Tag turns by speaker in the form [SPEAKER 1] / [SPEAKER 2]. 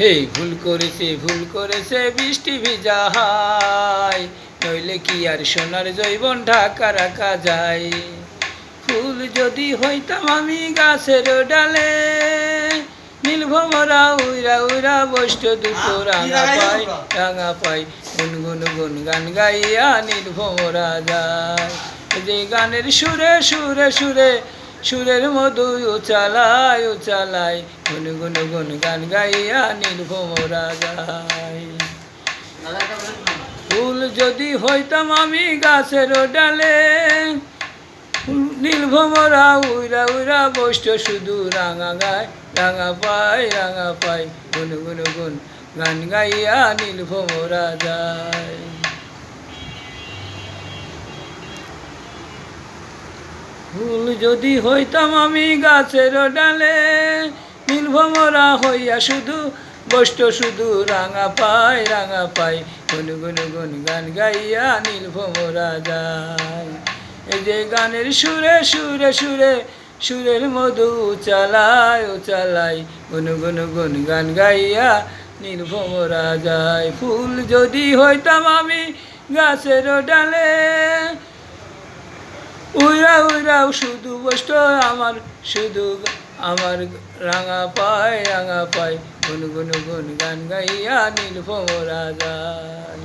[SPEAKER 1] হেই ভুল করেছে বৃষ্টি ভিজা হায়, নইলে কি আর সোনার জৈবন ঢাকা রাখা যায়। ফুল যদি হইতাম আমি গাছের ডালে, নীলভমরা উইরা উইরা বৈষ্ট দুটো রাঙা পাই গুনগুন গুন গান গাইয়া নীলভমরা যায়। যে গানের সুরে সুরে সুরে সুরের মধু উচালায় উচালায় গুন গুন গুন গান গাইয়া নীলভমরা যায়। ফুল যদি হইতাম আমি গাছের ডালে, নীলভমরা উইরা উইরা বৈষ্ট শুধু রাঙা গায় রাঙা পাই গুন গুন গুন গান গাইয়া নীলভমরা যায়। ফুল যদি হইতাম আমি গাছের ডালে, নীলভমরা হইয়া শুধু বৈষ্ট শুধু রাঙা পাই গুন গুন গুন গান গাইয়া নীলভমরা যায়। এই যে গানের সুরে সুরে সুরে সুরের মধু উচালায় উচালায় গুন গুন গুন গান গাইয়া নীলভমরা যায়। ফুল যদি হইতাম আমি গাছের ডালে, উইরা উইরা শুধু বৈষ্ট শুধু আমার রাঙা পাই গুন গুন গুন গান গাইয়া নীলভমরা যায়।